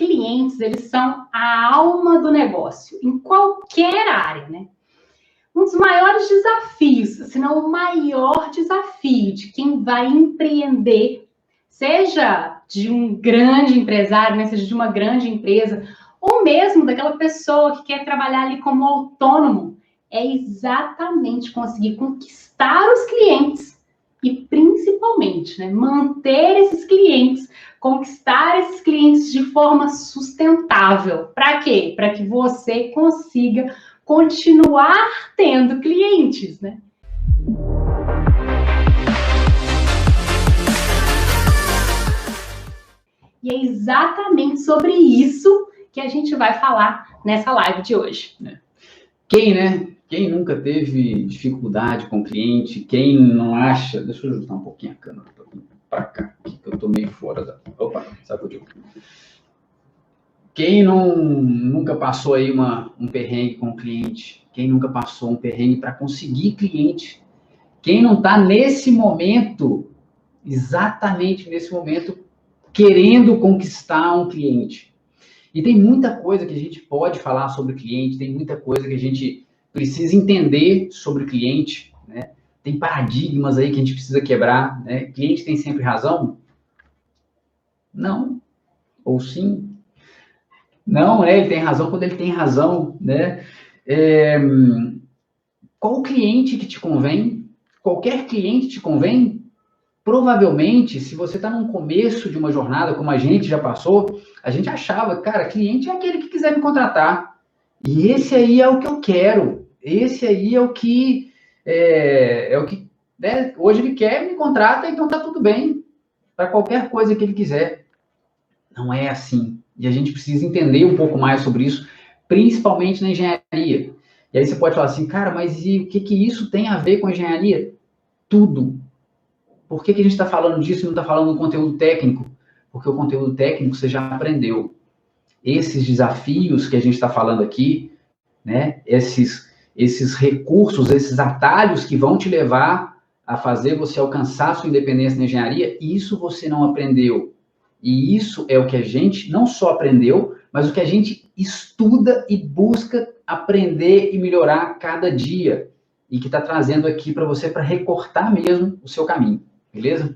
clientes, eles são a alma do negócio, em qualquer área, né? Um dos maiores desafios, se não o maior desafio de quem vai empreender, seja de um grande empresário, né, seja de uma grande empresa, ou mesmo daquela pessoa que quer trabalhar ali como autônomo, é exatamente conseguir conquistar os clientes e, principalmente, né, manter esses clientes, conquistar esses clientes de forma sustentável. Para quê? Para que você consiga continuar tendo clientes, né? E é exatamente sobre isso que a gente vai falar nessa live de hoje. Quem nunca teve dificuldade com o cliente? Quem não acha... Deixa eu ajustar um pouquinho a câmera para cá, que eu tô meio fora da... Opa, sacudiu. Quem nunca passou aí um perrengue com o cliente? Quem nunca passou um perrengue para conseguir cliente? Quem não está nesse momento, exatamente nesse momento, querendo conquistar um cliente? E tem muita coisa que a gente pode falar sobre o cliente, tem muita coisa que a gente precisa entender sobre o cliente, né? Tem paradigmas aí que a gente precisa quebrar, né? Cliente tem sempre razão? Não. Ou sim? Não, ele tem razão quando ele tem razão, né? Qual cliente que te convém? Qualquer cliente te convém? Provavelmente, se você está no começo de uma jornada, como a gente já passou, a gente achava, cara, cliente é aquele que quiser me contratar. E esse aí é o que eu quero. Esse aí é o que... né? Hoje ele quer, me contrata, então tá tudo bem. Para qualquer coisa que ele quiser. Não é assim. E a gente precisa entender um pouco mais sobre isso, principalmente na engenharia. E aí você pode falar assim, cara, mas e o que isso tem a ver com a engenharia? Tudo. Por que a gente está falando disso e não está falando do conteúdo técnico? Porque o conteúdo técnico você já aprendeu. Esses desafios que a gente está falando aqui, né? Esses recursos, esses atalhos que vão te levar a fazer você alcançar a sua independência na engenharia, isso você não aprendeu. E isso é o que a gente não só aprendeu, mas o que a gente estuda e busca aprender e melhorar a cada dia. E que está trazendo aqui para você, para recortar mesmo o seu caminho. Beleza?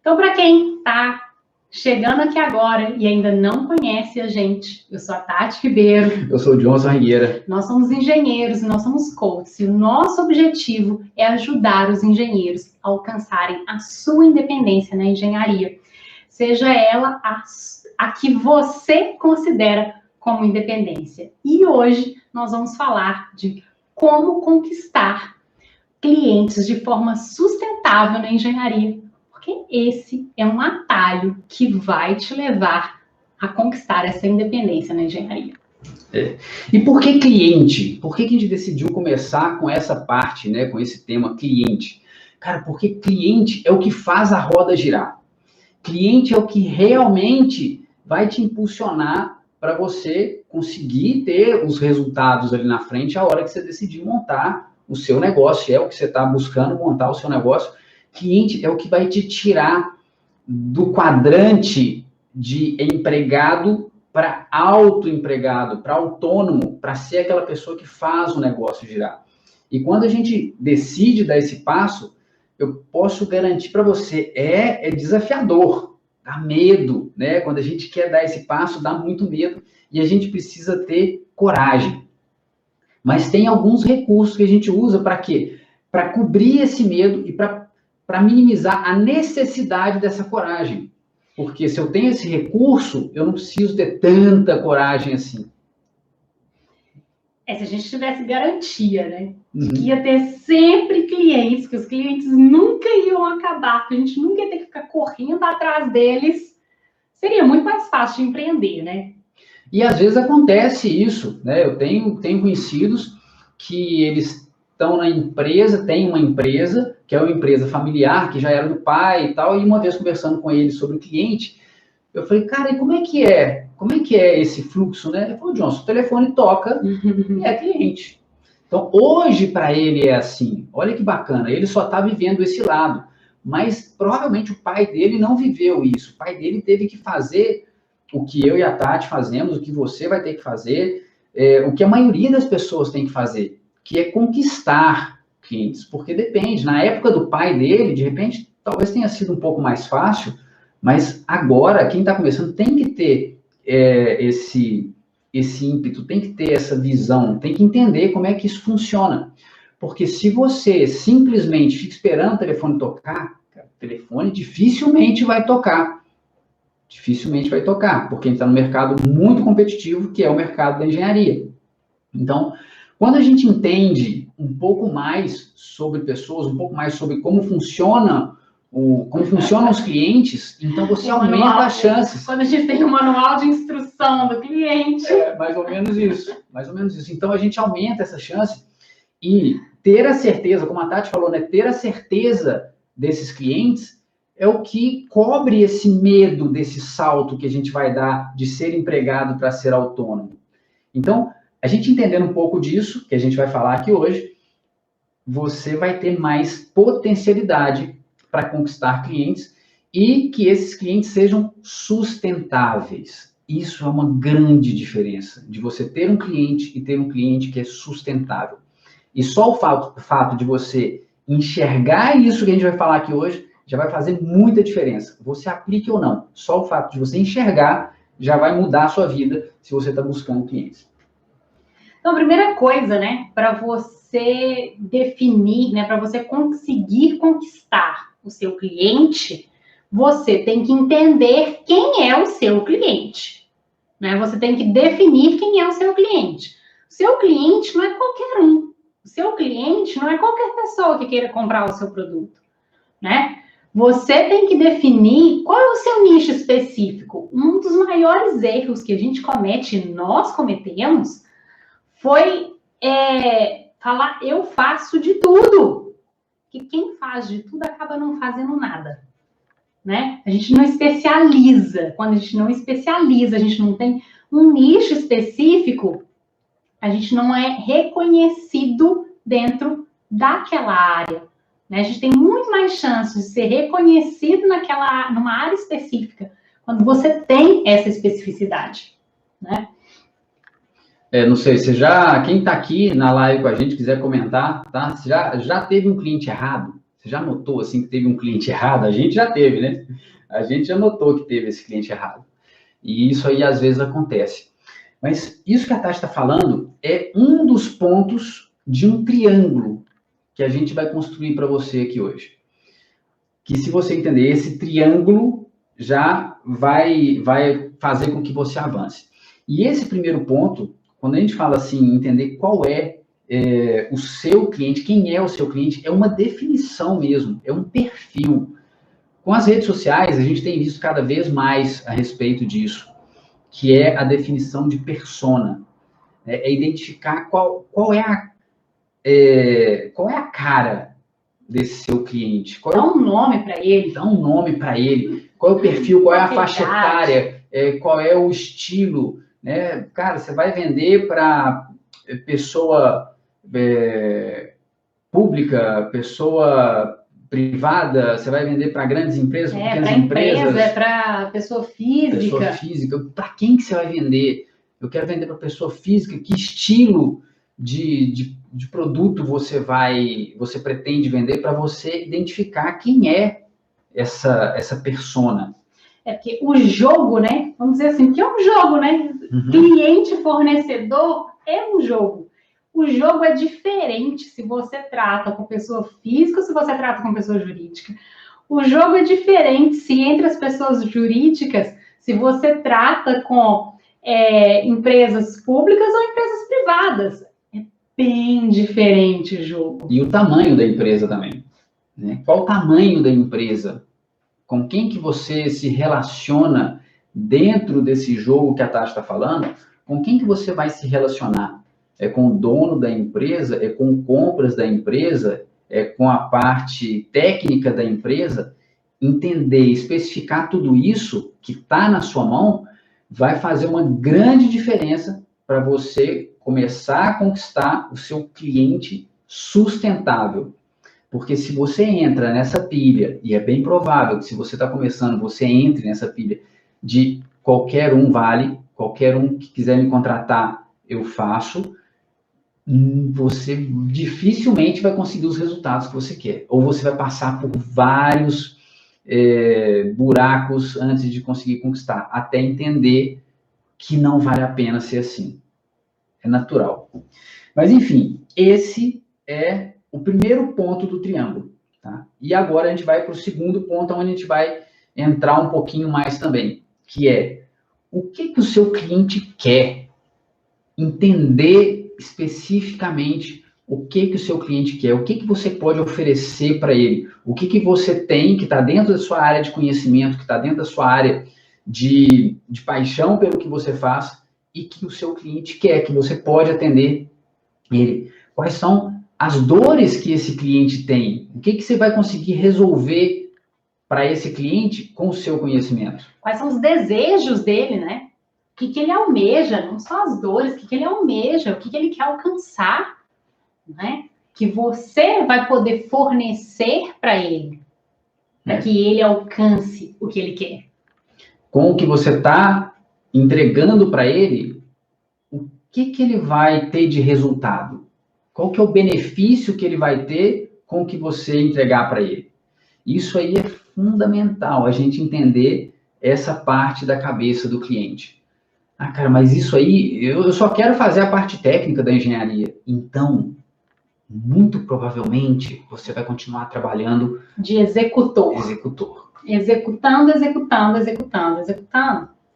Então, para quem está chegando aqui agora e ainda não conhece a gente, eu sou a Tati Ribeiro. Eu sou o Johnson Rigueira. Nós somos engenheiros e nós somos coaches. E o nosso objetivo é ajudar os engenheiros a alcançarem a sua independência na engenharia. Seja ela a que você considera como independência. E hoje nós vamos falar de como conquistar clientes de forma sustentável na engenharia, porque esse é um atalho que vai te levar a conquistar essa independência na engenharia. E por que cliente? Por que a gente decidiu começar com essa parte, né, com esse tema cliente? Cara, porque cliente é o que faz a roda girar. Cliente é o que realmente vai te impulsionar para você conseguir ter os resultados ali na frente a hora que você decidir montar o seu negócio, é o que você está buscando montar o seu negócio. Cliente é o que vai te tirar do quadrante de empregado para autoempregado, para autônomo, para ser aquela pessoa que faz o negócio girar. E quando a gente decide dar esse passo, eu posso garantir para você, é desafiador, dá medo, né? Quando a gente quer dar esse passo, dá muito medo e a gente precisa ter coragem. Mas tem alguns recursos que a gente usa para quê? Para cobrir esse medo e para minimizar a necessidade dessa coragem. Porque se eu tenho esse recurso, eu não preciso ter tanta coragem assim. Se a gente tivesse garantia, né? Que ia ter sempre clientes, que os clientes nunca iam acabar, que a gente nunca ia ter que ficar correndo atrás deles, seria muito mais fácil de empreender, né? E às vezes acontece isso, né? Eu tenho conhecidos que eles estão na empresa, tem uma empresa, que é uma empresa familiar, que já era do pai e tal, e uma vez conversando com ele sobre o cliente, eu falei, cara, e como é que é? Como é que é esse fluxo, né? Ele falou, Johnson, o telefone toca e é cliente. Então, hoje, para ele é assim. Olha que bacana, ele só está vivendo esse lado. Mas, provavelmente, o pai dele não viveu isso. O pai dele teve que fazer o que eu e a Tati fazemos, o que você vai ter que fazer, o que a maioria das pessoas tem que fazer, que é conquistar clientes, porque depende. Na época do pai dele, de repente, talvez tenha sido um pouco mais fácil, mas agora, quem está começando tem que ter esse ímpeto, tem que ter essa visão, tem que entender como é que isso funciona. Porque se você simplesmente fica esperando o telefone tocar, o telefone dificilmente vai tocar. Dificilmente vai tocar, porque a gente está num mercado muito competitivo, que é o mercado da engenharia. Então, quando a gente entende um pouco mais sobre pessoas, um pouco mais sobre como funcionam os clientes, então você aumenta as chances. Quando a gente tem um manual de instrução do cliente. Mais ou menos isso. Mais ou menos isso. Então, a gente aumenta essa chance e ter a certeza, como a Tati falou, né? Ter a certeza desses clientes é o que cobre esse medo desse salto que a gente vai dar de ser empregado para ser autônomo. Então, a gente entendendo um pouco disso, que a gente vai falar aqui hoje, você vai ter mais potencialidade para conquistar clientes e que esses clientes sejam sustentáveis. Isso é uma grande diferença de você ter um cliente e ter um cliente que é sustentável. E só o fato de você enxergar isso que a gente vai falar aqui hoje já vai fazer muita diferença. Você aplique ou não. Só o fato de você enxergar já vai mudar a sua vida se você está buscando clientes. Então, a primeira coisa, né, para você definir, né, para você conseguir conquistar o seu cliente, você tem que entender quem é o seu cliente, né? Você tem que definir quem é o seu cliente. O seu cliente não é qualquer um. O seu cliente não é qualquer pessoa que queira comprar o seu produto, né? Você tem que definir qual é o seu nicho específico. Um dos maiores erros que a gente comete, nós cometemos, foi falar, eu faço de tudo. Que quem faz de tudo acaba não fazendo nada, né? A gente não especializa. Quando a gente não especializa, a gente não tem um nicho específico, a gente não é reconhecido dentro daquela área, né? A gente tem muito mais chance de ser reconhecido numa área específica, quando você tem essa especificidade, né? Não sei, quem está aqui na live com a gente, quiser comentar, tá? Você já teve um cliente errado? Você já notou, assim, que teve um cliente errado? A gente já teve, né? A gente já notou que teve esse cliente errado. E isso aí, às vezes, acontece. Mas isso que a Tati está falando é um dos pontos de um triângulo que a gente vai construir para você aqui hoje. Que, se você entender, esse triângulo já vai fazer com que você avance. E esse primeiro ponto, quando a gente fala assim, entender qual é o seu cliente, quem é o seu cliente, é uma definição mesmo, é um perfil. Com as redes sociais, a gente tem visto cada vez mais a respeito disso, que é a definição de persona. É identificar qual é a cara desse seu cliente. Dá um nome para ele. Dá um nome para ele. Qual é o perfil, qual é a faixa etária, qual é o estilo, né? Cara, você vai vender para pessoa pública, pessoa privada, você vai vender para grandes empresas, pequenas empresas? Para pessoa física. Pessoa física. Para quem que você vai vender? Eu quero vender para pessoa física. Que estilo de produto você pretende vender para você identificar quem é essa persona? Porque o jogo, né? Vamos dizer assim, que é um jogo, né? Uhum. Cliente-fornecedor é um jogo. O jogo é diferente se você trata com pessoa física ou se você trata com pessoa jurídica. O jogo é diferente se entre as pessoas jurídicas, se você trata com empresas públicas ou empresas privadas. É bem diferente o jogo. E o tamanho da empresa também, né? Qual o tamanho da empresa? Com quem que você se relaciona dentro desse jogo que a Tati está falando? Com quem que você vai se relacionar? É com o dono da empresa? É com compras da empresa? É com a parte técnica da empresa? Entender, especificar tudo isso que está na sua mão vai fazer uma grande diferença para você começar a conquistar o seu cliente sustentável. Porque se você entra nessa pilha, e é bem provável que se você está começando, você entre nessa pilha de qualquer um vale, qualquer um que quiser me contratar, eu faço, você dificilmente vai conseguir os resultados que você quer. Ou você vai passar por vários buracos antes de conseguir conquistar, até entender que não vale a pena ser assim. É natural. Mas, enfim, esse é o primeiro ponto do triângulo. Tá? E agora a gente vai para o segundo ponto, onde a gente vai entrar um pouquinho mais também, que é o que o seu cliente quer. Entender especificamente o que o seu cliente quer, o que você pode oferecer para ele, o que você tem que está dentro da sua área de conhecimento, que está dentro da sua área de paixão pelo que você faz e que o seu cliente quer, que você pode atender ele. Quais são as dores que esse cliente tem? O que você vai conseguir resolver para esse cliente com o seu conhecimento? Quais são os desejos dele, né? O que ele almeja, não só as dores, o que ele almeja, o que ele quer alcançar, né? Que você vai poder fornecer para ele, para que ele alcance o que ele quer. Com o que você está entregando para ele, o que ele vai ter de resultado? Qual que é o benefício que ele vai ter com o que você entregar para ele? Isso aí é fundamental, a gente entender essa parte da cabeça do cliente. Ah, cara, mas isso aí, eu só quero fazer a parte técnica da engenharia. Então, muito provavelmente, você vai continuar trabalhando de executor. Executando.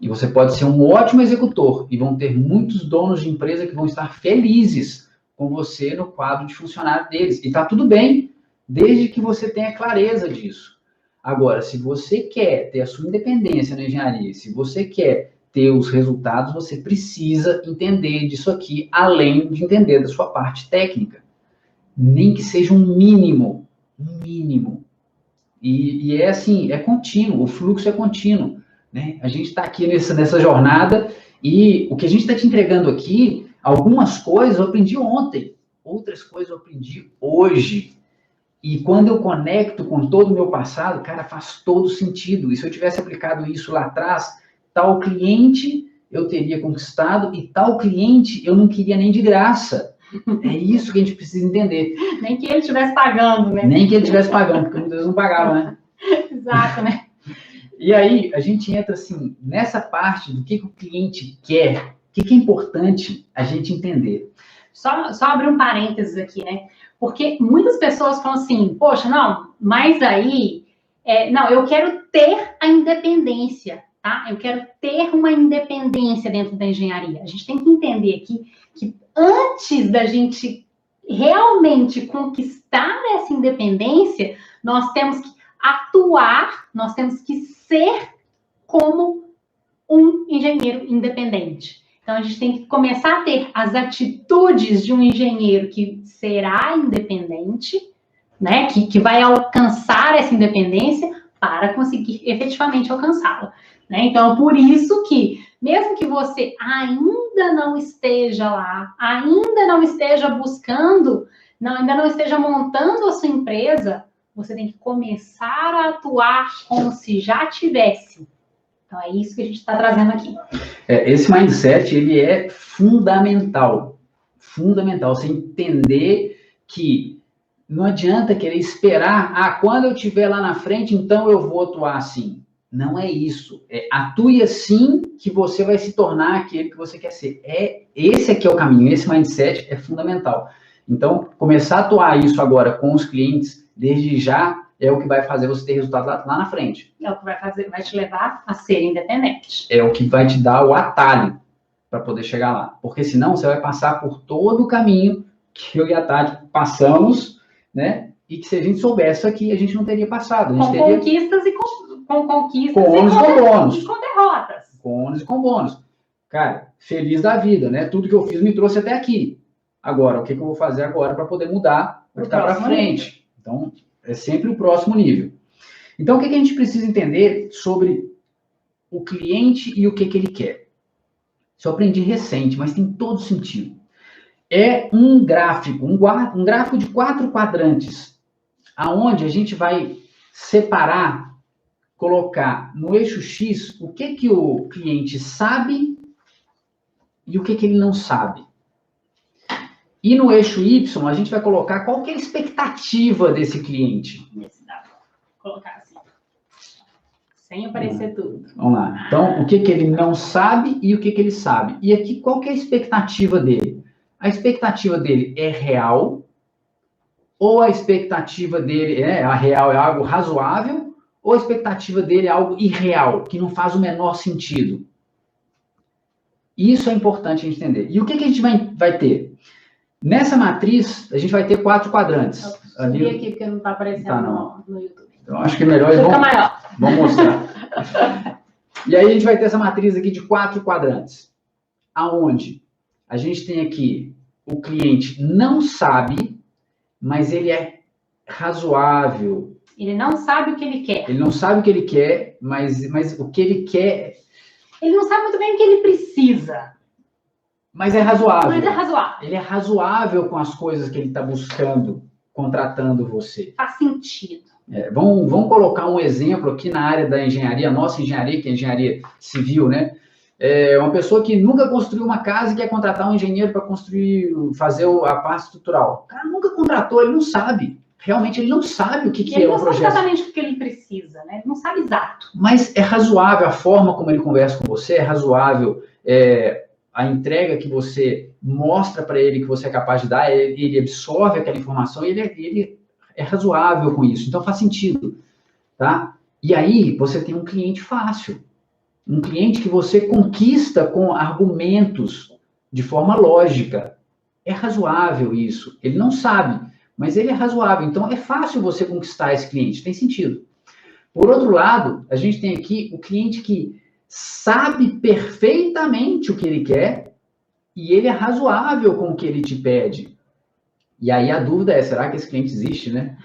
E você pode ser um ótimo executor. E vão ter muitos donos de empresa que vão estar felizes com você no quadro de funcionário deles. E tá tudo bem, desde que você tenha clareza disso. Agora, se você quer ter a sua independência na engenharia, se você quer ter os resultados, você precisa entender disso aqui, além de entender da sua parte técnica. Nem que seja um mínimo. E é assim, é contínuo, o fluxo é contínuo. Né? A gente está aqui nessa jornada e o que a gente está te entregando aqui, algumas coisas eu aprendi ontem, outras coisas eu aprendi hoje. E quando eu conecto com todo o meu passado, cara, faz todo sentido. E se eu tivesse aplicado isso lá atrás, tal cliente eu teria conquistado e tal cliente eu não queria nem de graça. É isso que a gente precisa entender. Nem que ele estivesse pagando, né? Nem que ele estivesse pagando, porque muitas vezes não pagava, né? Exato, né? E aí, a gente entra, assim, nessa parte do que o cliente quer, o que é importante a gente entender. Só abrir um parênteses aqui, né? Porque muitas pessoas falam assim, poxa, não, mas aí, não, eu quero ter a independência, tá? Eu quero ter uma independência dentro da engenharia. A gente tem que entender aqui que antes da gente realmente conquistar essa independência, nós temos que atuar, nós temos que ser como um engenheiro independente. Então, a gente tem que começar a ter as atitudes de um engenheiro que será independente, né? Que vai alcançar essa independência para conseguir efetivamente alcançá-la. Né? Então, por isso que, mesmo que você ainda não esteja lá, ainda não esteja buscando, ainda não esteja montando a sua empresa, você tem que começar a atuar como se já tivesse. Então, é isso que a gente está trazendo aqui. Esse mindset, ele é fundamental. Fundamental. Você entender que não adianta querer esperar, quando eu estiver lá na frente, então eu vou atuar assim. Não é isso. Atue assim que você vai se tornar aquele que você quer ser. Esse aqui é o caminho. Esse mindset é fundamental. Então, começar a atuar isso agora com os clientes, desde já, é o que vai fazer você ter resultado lá na frente. É o que vai te levar a ser independente. É o que vai te dar o atalho para poder chegar lá. Porque senão você vai passar por todo o caminho que eu e a Tati passamos, né? E que se a gente soubesse aqui, a gente não teria passado. A gente teria... conquistas e com conquistas com ônus e com bônus. Com derrotas. Com ônus e com bônus. Cara, feliz da vida, né? Tudo que eu fiz me trouxe até aqui. Agora, o que eu vou fazer agora para poder mudar, para ficar para frente? Então, é sempre o próximo nível. Então, o que a gente precisa entender sobre o cliente e o que ele quer? Isso eu aprendi recente, mas tem todo sentido. É um gráfico, um gráfico de 4 quadrantes, aonde a gente vai separar colocar no eixo X o que o cliente sabe e o que ele não sabe. E no eixo Y, a gente vai colocar qual que é a expectativa desse cliente. Esse dá pra colocar assim. Sem aparecer tudo. Vamos lá. Então, o que ele não sabe e o que ele sabe. E aqui, qual que é a expectativa dele? A expectativa dele é real, ou a expectativa dele a real é algo razoável, ou a expectativa dele é algo irreal, que não faz o menor sentido. Isso é importante a gente entender. E o que a gente vai ter? Nessa matriz, a gente vai ter 4 quadrantes. Eu subi aqui porque não está aparecendo no YouTube. Então, acho que é melhor... Vamos mostrar. E aí, a gente vai ter essa matriz aqui de 4 quadrantes. Aonde a gente tem aqui o cliente não sabe, mas ele é razoável. Ele não sabe o que ele quer. Ele não sabe o que ele quer, mas o que ele quer... Ele não sabe muito bem o que ele precisa. Mas é razoável. Mas é razoável. Ele é razoável com as coisas que ele está buscando, contratando você. Faz sentido. Vamos colocar um exemplo aqui na área da engenharia, nossa engenharia, que é engenharia civil, né? É uma pessoa que nunca construiu uma casa e quer contratar um engenheiro para fazer a parte estrutural. O cara nunca contratou, ele não sabe. Realmente, ele não sabe o que é um projeto. Ele não sabe exatamente o que ele precisa, né? Ele não sabe exato. Mas é razoável a forma como ele conversa com você, é razoável a entrega que você mostra para ele que você é capaz de dar, ele absorve aquela informação e ele é razoável com isso. Então, faz sentido, tá? E aí, você tem um cliente fácil. Um cliente que você conquista com argumentos de forma lógica. É razoável isso. Ele não sabe, mas ele é razoável. Então, é fácil você conquistar esse cliente. Tem sentido. Por outro lado, a gente tem aqui o cliente que sabe perfeitamente o que ele quer e ele é razoável com o que ele te pede. E aí a dúvida é, será que esse cliente existe, né?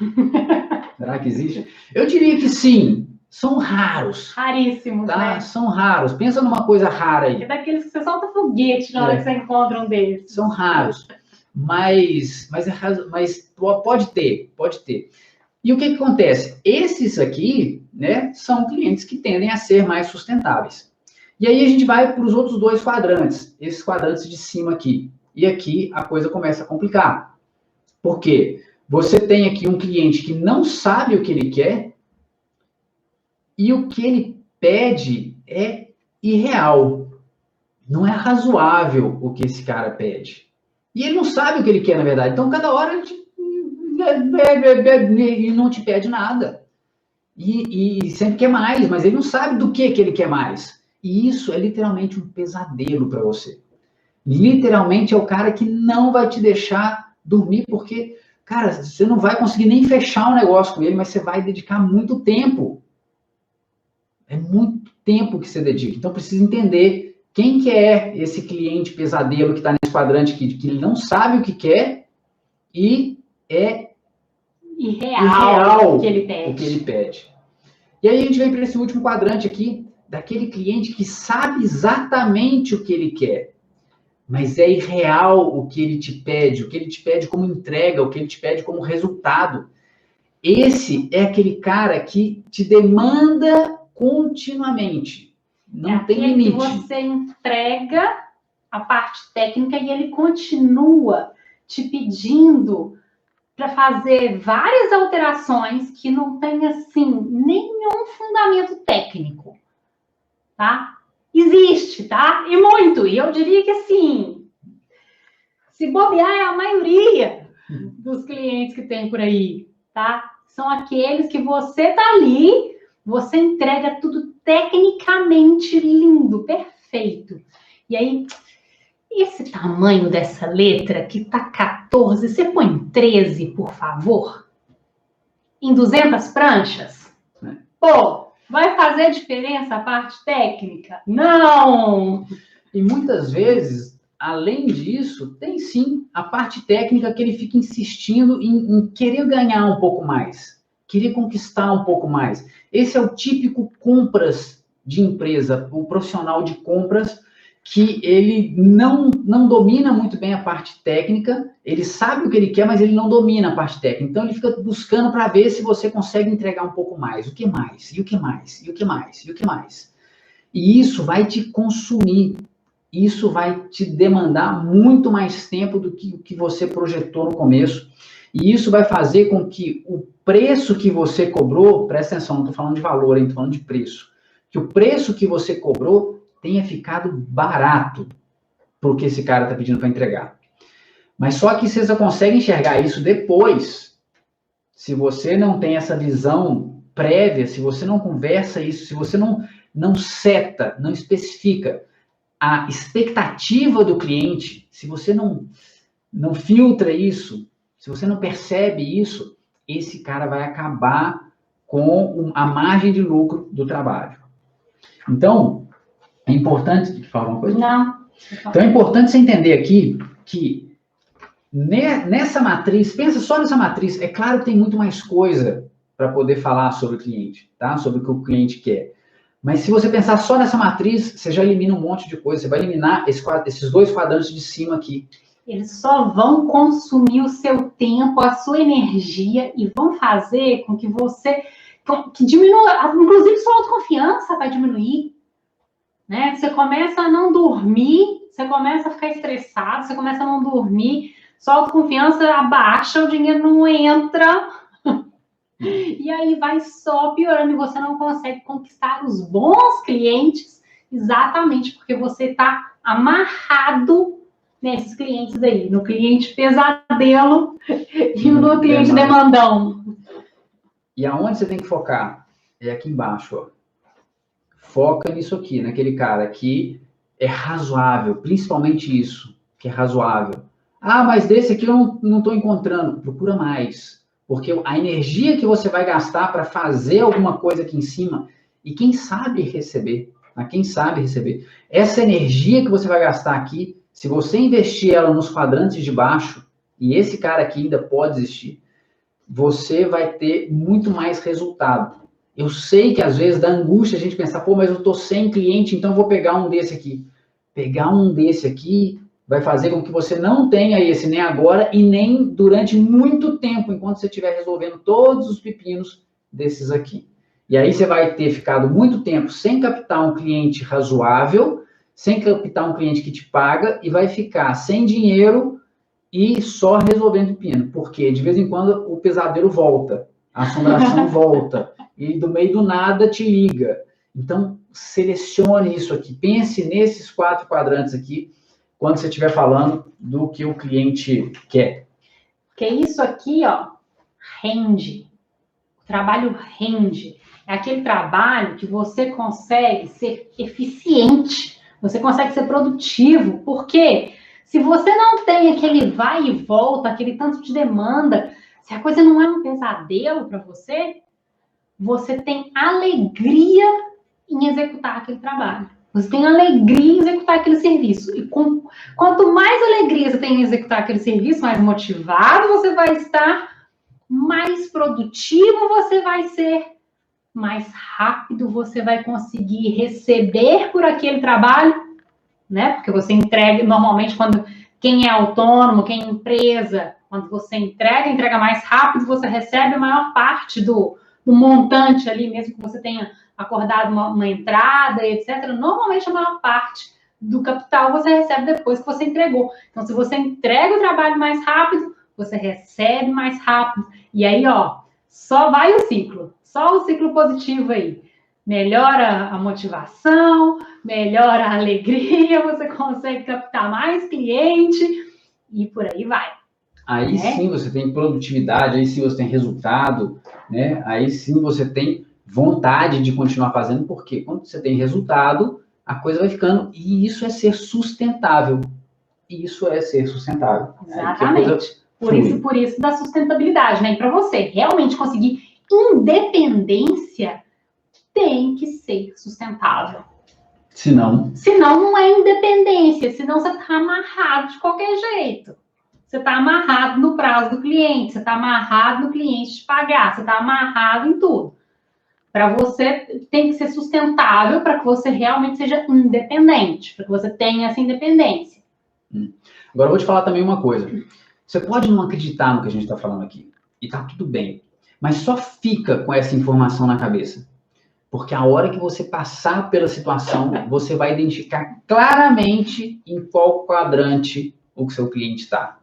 Será que existe? Eu diria que sim. São raros. Raríssimos, tá? né? São raros. Pensa numa coisa rara aí. É daqueles que você solta foguete na hora que você encontra um deles. São raros. Mas pode ter. E o que acontece? Esses aqui, né, são clientes que tendem a ser mais sustentáveis. E aí a gente vai para os outros 2 quadrantes. Esses quadrantes de cima aqui. E aqui a coisa começa a complicar. Por quê? Você tem aqui um cliente que não sabe o que ele quer e o que ele pede é irreal. Não é razoável o que esse cara pede. E ele não sabe o que ele quer, na verdade. Então, cada hora ele não te pede nada. E sempre quer mais, mas ele não sabe do que ele quer mais. E isso é literalmente um pesadelo para você. Literalmente é o cara que não vai te deixar dormir, porque, cara, você não vai conseguir nem fechar um negócio com ele, mas você vai dedicar muito tempo. É muito tempo que você dedica. Então, precisa entender quem que é esse cliente pesadelo que está nesse quadrante aqui, que ele não sabe o que quer e é irreal o que ele pede. E aí a gente vem para esse último quadrante aqui, daquele cliente que sabe exatamente o que ele quer, mas é irreal o que ele te pede como entrega, o que ele te pede como resultado. Esse é aquele cara que te demanda continuamente. Não tem limite. Que você entrega a parte técnica e ele continua te pedindo para fazer várias alterações que não tem, assim, nenhum fundamento técnico, tá? Existe, tá? E muito. E eu diria que, assim, se bobear é a maioria dos clientes que tem por aí, tá? São aqueles que você tá ali, você entrega tudo tecnicamente lindo, perfeito. E aí, esse tamanho dessa letra que tá 14, você põe 13, por favor? Em 200 pranchas? Pô, vai fazer diferença a parte técnica? Não! E muitas vezes, além disso, tem sim a parte técnica que ele fica insistindo em querer ganhar um pouco mais, querer conquistar um pouco mais. Esse é o típico compras de empresa, o profissional de compras que ele não domina muito bem a parte técnica, ele sabe o que ele quer, mas ele não domina a parte técnica. Então, ele fica buscando para ver se você consegue entregar um pouco mais. O que mais? E o que mais? E o que mais? E o que mais? E isso vai te consumir. Isso vai te demandar muito mais tempo do que o que você projetou no começo. E isso vai fazer com que o preço que você cobrou, presta atenção, não estou falando de valor, estou falando de preço, que o preço que você cobrou tenha ficado barato para o que esse cara está pedindo para entregar. Mas só que você só consegue enxergar isso depois, se você não tem essa visão prévia, se você não conversa isso, se você não seta, não especifica a expectativa do cliente, se você não filtra isso, se você não percebe isso, esse cara vai acabar com a margem de lucro do trabalho. Então, é importante... Falar uma coisa? Não. Então, é importante você entender aqui que nessa matriz, pensa só nessa matriz, é claro que tem muito mais coisa para poder falar sobre o cliente, tá? Sobre o que o cliente quer. Mas se você pensar só nessa matriz, você já elimina um monte de coisa. Você vai eliminar esses dois quadrantes de cima aqui. Eles só vão consumir o seu tempo, a sua energia e vão fazer com que você... que diminua, inclusive sua autoconfiança vai diminuir. Né? Você começa a não dormir, você começa a ficar estressado, você começa a não dormir, sua autoconfiança abaixa, o dinheiro não entra, e aí vai só piorando, e você não consegue conquistar os bons clientes, exatamente porque você está amarrado nesses clientes daí, no cliente pesadelo e no cliente demandão. E aonde você tem que focar? É aqui embaixo, ó. Foca nisso aqui, naquele cara que é razoável, principalmente isso, que é razoável. Ah, mas desse aqui eu não estou encontrando. Procura mais, porque a energia que você vai gastar para fazer alguma coisa aqui em cima, e quem sabe receber, essa energia que você vai gastar aqui, se você investir ela nos quadrantes de baixo, e esse cara aqui ainda pode existir, você vai ter muito mais resultado. Eu sei que às vezes dá angústia a gente pensar, pô, mas eu estou sem cliente, então eu vou pegar um desse aqui. Pegar um desse aqui vai fazer com que você não tenha esse nem agora e nem durante muito tempo, enquanto você estiver resolvendo todos os pepinos desses aqui. E aí você vai ter ficado muito tempo sem captar um cliente razoável, sem captar um cliente que te paga e vai ficar sem dinheiro e só resolvendo pepino. Porque de vez em quando o pesadelo volta, a assombração volta. E do meio do nada te liga. Então, selecione isso aqui. Pense nesses 4 quadrantes aqui, quando você estiver falando do que o cliente quer. Porque isso aqui, ó, rende. O trabalho rende. É aquele trabalho que você consegue ser eficiente. Você consegue ser produtivo. Porque se você não tem aquele vai e volta, aquele tanto de demanda, se a coisa não é um pesadelo para você, você tem alegria em executar aquele trabalho. Você tem alegria em executar aquele serviço. E quanto mais alegria você tem em executar aquele serviço, mais motivado você vai estar, mais produtivo você vai ser, mais rápido você vai conseguir receber por aquele trabalho, né? Porque você entrega, normalmente, quando quem é autônomo, quem é empresa, quando você entrega mais rápido, você recebe a maior parte do montante ali, mesmo que você tenha acordado uma entrada, etc. Normalmente, a maior parte do capital você recebe depois que você entregou. Então, se você entrega o trabalho mais rápido, você recebe mais rápido. E aí, ó, só vai o ciclo. Só o ciclo positivo aí. Melhora a motivação, melhora a alegria, você consegue captar mais cliente e por aí vai. Aí sim você tem produtividade, aí sim você tem resultado, né? Aí sim você tem vontade de continuar fazendo, porque quando você tem resultado, a coisa vai ficando, e isso é ser sustentável. Isso é ser sustentável. Exatamente. Por isso da sustentabilidade, né? E para você realmente conseguir independência, tem que ser sustentável. Senão não é independência, senão você está amarrado de qualquer jeito. Você está amarrado no prazo do cliente, você está amarrado no cliente te pagar, você está amarrado em tudo. Para você tem que ser sustentável para que você realmente seja independente, para que você tenha essa independência. Agora eu vou te falar também uma coisa. Você pode não acreditar no que a gente está falando aqui, e tá tudo bem, mas só fica com essa informação na cabeça. Porque a hora que você passar pela situação, você vai identificar claramente em qual quadrante o seu cliente está.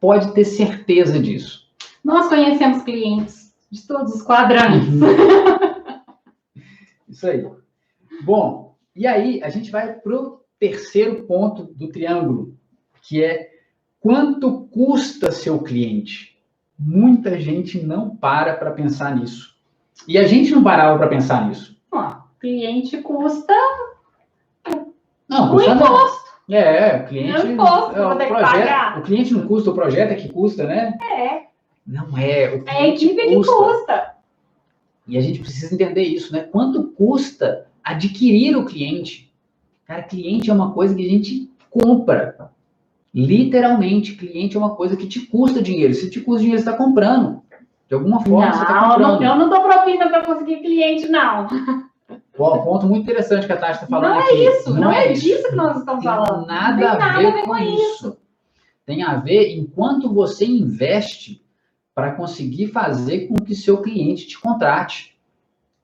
Pode ter certeza disso. Nós conhecemos clientes de todos os quadrantes. Isso aí. Bom, e aí a gente vai para o terceiro ponto do triângulo, que é quanto custa seu cliente? Muita gente não para pensar nisso. E a gente não parava para pensar nisso. Cliente custa não, o imposto. O cliente. O imposto, vou ter que pagar. O cliente não custa, o projeto é que custa, né? Não é. O cliente a equipe que custa. E a gente precisa entender isso, né? Quanto custa adquirir o cliente? Cara, cliente é uma coisa que a gente compra. Literalmente, cliente é uma coisa que te custa dinheiro. Se te custa dinheiro, você está comprando. De alguma forma, você está comprando. Eu não dou propina para conseguir cliente, não. Bom, um ponto muito interessante que a Tati está falando aqui. Não é disso que nós estamos falando. Não tem nada a ver com isso. Tem a ver em quanto você investe para conseguir fazer com que seu cliente te contrate.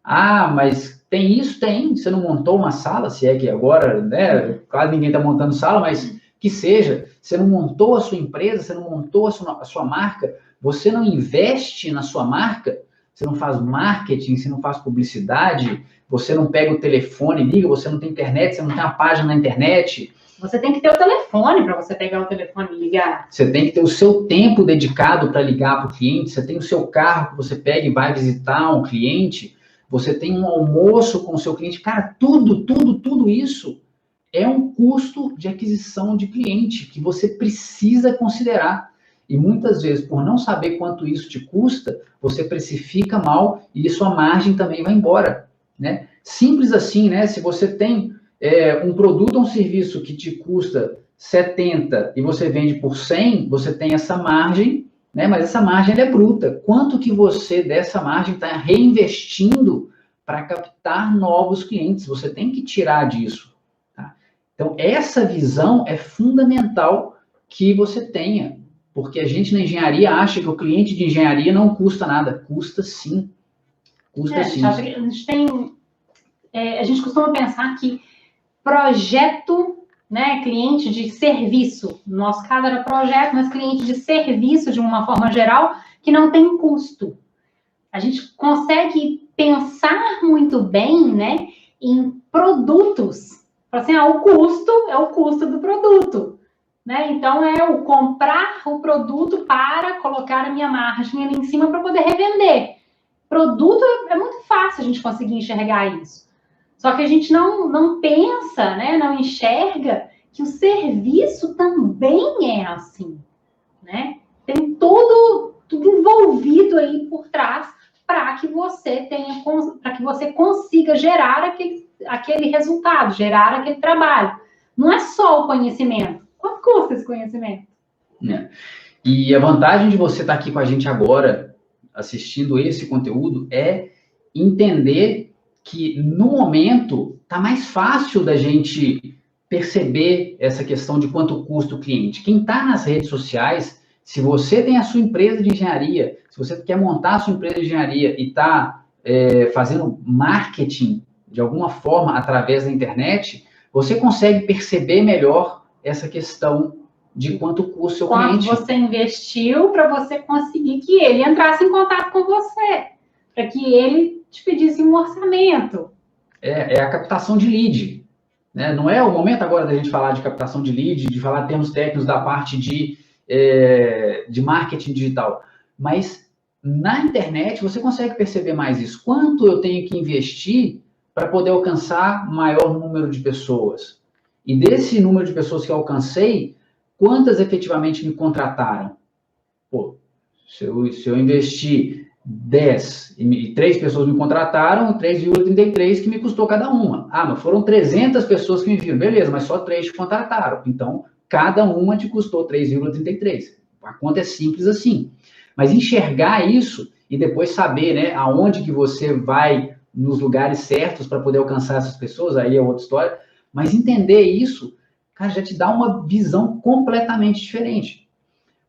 Ah, mas tem isso? Tem. Você não montou uma sala, se é que agora, né? Quase ninguém está montando sala, mas que seja. Você não montou a sua empresa, você não montou a sua marca, você não investe na sua marca, você não faz marketing, você não faz publicidade, você não pega o telefone e liga, você não tem internet, você não tem uma página na internet. Você tem que ter o telefone para você pegar o telefone e ligar. Você tem que ter o seu tempo dedicado para ligar para o cliente, você tem o seu carro que você pega e vai visitar um cliente, você tem um almoço com o seu cliente. Cara, tudo isso é um custo de aquisição de cliente que você precisa considerar. E muitas vezes, por não saber quanto isso te custa, você precifica mal e sua margem também vai embora, né? Simples assim, né? Se você tem um produto ou um serviço que te custa 70 e você vende por 100, você tem essa margem, né? Mas essa margem é bruta. Quanto que você dessa margem está reinvestindo para captar novos clientes? Você tem que tirar disso. Tá? Então, essa visão é fundamental que você tenha. Porque a gente na engenharia acha que o cliente de engenharia não custa nada. Custa sim. Custa sim. A gente costuma pensar que projeto, né, cliente de serviço, no nosso caso era projeto, mas cliente de serviço de uma forma geral, que não tem custo. A gente consegue pensar muito bem, né, em produtos. Assim, o custo é o custo do produto. Né? Então, é o comprar o produto para colocar a minha margem ali em cima para poder revender. Produto é muito fácil a gente conseguir enxergar isso. Só que a gente não pensa, né? Não enxerga que o serviço também é assim. Né? Tem tudo envolvido aí por trás para que você para que você consiga gerar aquele resultado, gerar aquele trabalho. Não é só o conhecimento. Quanto custa esse conhecimento? E a vantagem de você estar aqui com a gente agora, assistindo esse conteúdo, é entender que, no momento, está mais fácil da gente perceber essa questão de quanto custa o cliente. Quem está nas redes sociais, se você tem a sua empresa de engenharia, se você quer montar a sua empresa de engenharia e está fazendo marketing, de alguma forma, através da internet, você consegue perceber melhor essa questão de quanto custa o seu cliente. Quanto você investiu para você conseguir que ele entrasse em contato com você, para que ele te pedisse um orçamento. É a captação de lead. Né? Não é o momento agora da gente falar de captação de lead, de falar termos técnicos da parte de marketing digital. Mas na internet você consegue perceber mais isso. Quanto eu tenho que investir para poder alcançar maior número de pessoas? E desse número de pessoas que eu alcancei, quantas efetivamente me contrataram? Pô, se eu investir 10 e 3 pessoas me contrataram, 3,33 que me custou cada uma. Ah, mas foram 300 pessoas que me viram. Beleza, mas só 3 te contrataram. Então, cada uma te custou 3,33. A conta é simples assim. Mas enxergar isso e depois saber, né, aonde que você vai nos lugares certos para poder alcançar essas pessoas, aí é outra história, mas entender isso, cara, já te dá uma visão completamente diferente.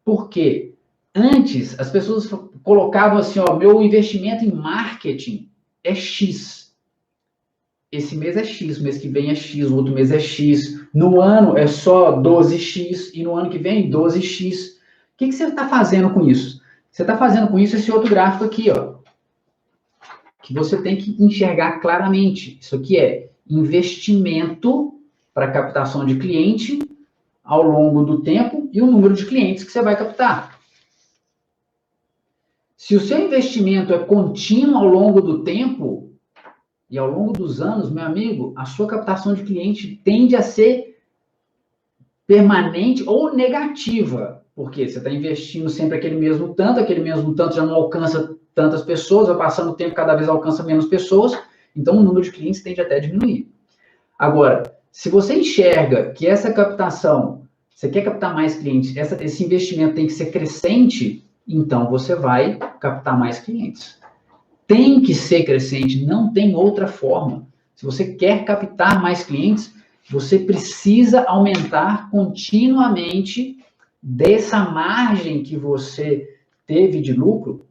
Por quê? Antes, as pessoas colocavam assim, ó, meu investimento em marketing é X. Esse mês é X, o mês que vem é X, o outro mês é X. No ano é só 12X e no ano que vem 12X. O que você está fazendo com isso? Você está fazendo com isso esse outro gráfico aqui, ó, que você tem que enxergar claramente. Isso aqui é investimento para captação de cliente ao longo do tempo e o número de clientes que você vai captar. Se o seu investimento é contínuo ao longo do tempo e ao longo dos anos, meu amigo, a sua captação de cliente tende a ser permanente ou negativa, porque você está investindo sempre aquele mesmo tanto já não alcança tantas pessoas, vai passando o tempo, cada vez alcança menos pessoas, então o número de clientes tende até a diminuir. Agora, se você enxerga que essa captação, você quer captar mais clientes, esse investimento tem que ser crescente, então você vai captar mais clientes. Tem que ser crescente, não tem outra forma. Se você quer captar mais clientes, você precisa aumentar continuamente dessa margem que você teve de lucro,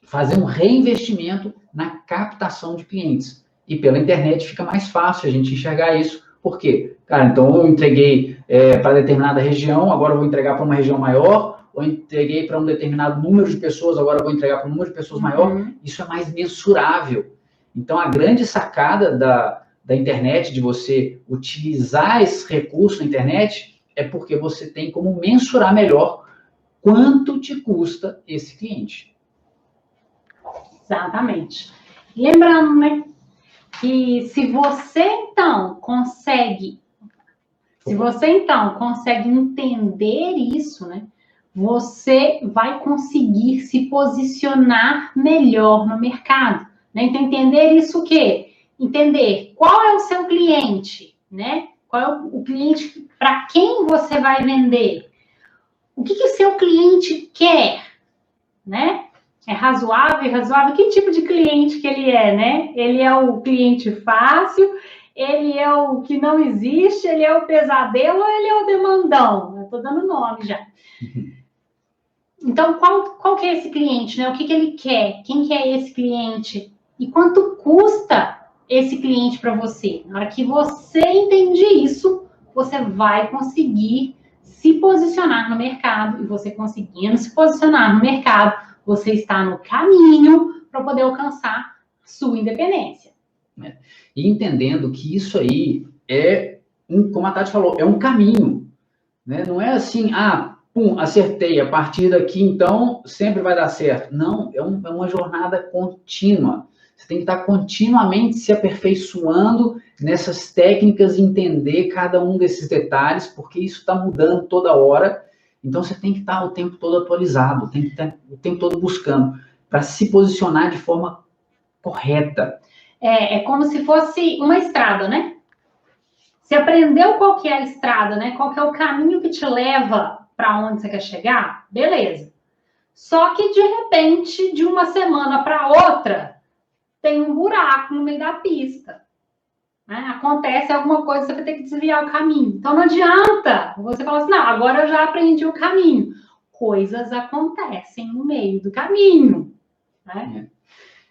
fazer um reinvestimento na captação de clientes. E pela internet fica mais fácil a gente enxergar isso. Por quê? Cara, então eu entreguei para determinada região, agora eu vou entregar para uma região maior, ou entreguei para um determinado número de pessoas, agora eu vou entregar para um número de pessoas maior. Isso é mais mensurável. Então, a grande sacada da internet, de você utilizar esse recurso na internet, é porque você tem como mensurar melhor quanto te custa esse cliente. Exatamente. Lembrando, né, que se você então consegue entender isso, né, você vai conseguir se posicionar melhor no mercado, né? Então, entender isso o quê? Entender qual é o seu cliente, né? Qual é o cliente para quem você vai vender? O que o seu cliente quer, né? É razoável, irrazoável? Que tipo de cliente que ele é, né? Ele é o cliente fácil, ele é o que não existe, ele é o pesadelo ou ele é o demandão? Eu estou dando nome já. Então, qual que é esse cliente, né? O que ele quer? Quem que é esse cliente? E quanto custa esse cliente para você? Na hora que você entende isso, você vai conseguir se posicionar no mercado. E você conseguindo se posicionar no mercado, você está no caminho para poder alcançar sua independência. E entendendo que isso aí é, como a Tati falou, é um caminho. Né? Não é assim, pum, acertei, a partir daqui, então, sempre vai dar certo. Não, é uma jornada contínua. Você tem que estar continuamente se aperfeiçoando nessas técnicas, entender cada um desses detalhes, porque isso está mudando toda hora. Então, você tem que estar o tempo todo atualizado, tem que estar o tempo todo buscando, para se posicionar de forma correta. É como se fosse uma estrada, né? Você aprendeu qual que é a estrada, né? Qual que é o caminho que te leva para onde você quer chegar? Beleza. Só que, de repente, de uma semana para outra, tem um buraco no meio da pista. Né? Acontece alguma coisa, você vai ter que desviar o caminho. Então, não adianta você falar assim, não, agora eu já aprendi o caminho. Coisas acontecem no meio do caminho. Né?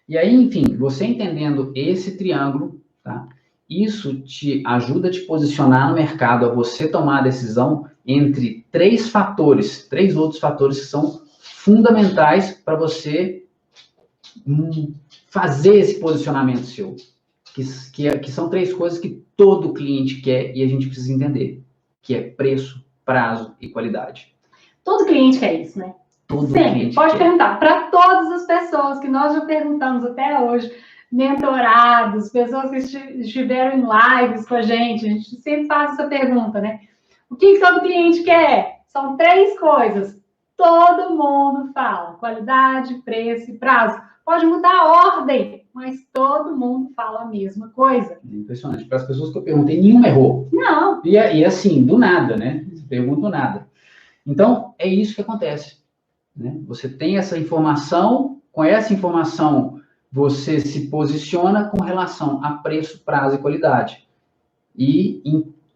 E aí, enfim, você entendendo esse triângulo, tá? Isso te ajuda a te posicionar no mercado, a você tomar a decisão entre três outros fatores que são fundamentais para você fazer esse posicionamento seu. Que são três coisas que todo cliente quer e a gente precisa entender, que é preço, prazo e qualidade. Todo cliente quer isso, né? Todo Sempre. Cliente Pode quer. Perguntar para todas as pessoas que nós já perguntamos até hoje, mentorados, pessoas que estiveram em lives com a gente sempre faz essa pergunta, né? O que todo cliente quer? São três coisas. Todo mundo fala: qualidade, preço e prazo. Pode mudar a ordem, mas todo mundo fala a mesma coisa. Impressionante. Para as pessoas que eu perguntei, nenhuma errou. Não. E assim, do nada, né? Pergunto nada. Então, é isso que acontece. Né? Você tem essa informação, com essa informação você se posiciona com relação a preço, prazo e qualidade. E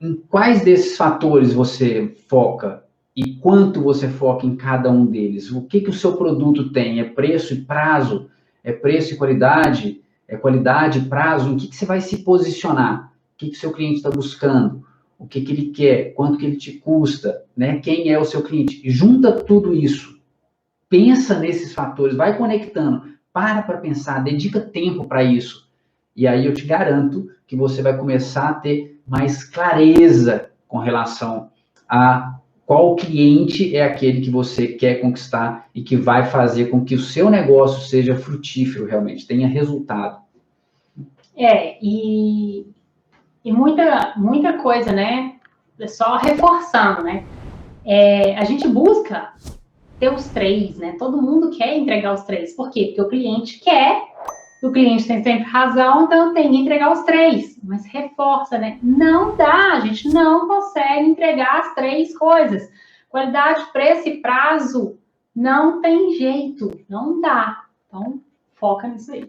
em quais desses fatores você foca e quanto você foca em cada um deles? O que o seu produto tem? É preço e prazo? É preço e qualidade? É qualidade e prazo? Em que você vai se posicionar? O que o seu cliente está buscando? O que ele quer? Quanto que ele te custa? Né? Quem é o seu cliente? E junta tudo isso. Pensa nesses fatores, vai conectando. Para pensar, dedica tempo para isso. E aí eu te garanto que você vai começar a ter mais clareza com relação a qual cliente é aquele que você quer conquistar e que vai fazer com que o seu negócio seja frutífero realmente, tenha resultado. E muita coisa, né? Só reforçando, né? A gente busca ter os 3, né? Todo mundo quer entregar os 3. Por quê? Porque o cliente quer, o cliente tem sempre razão, então tem que entregar os 3. Mas reforça, né? Não dá, a gente não consegue entregar as 3 coisas. Qualidade, preço e prazo, não tem jeito, não dá. Então, foca nisso aí.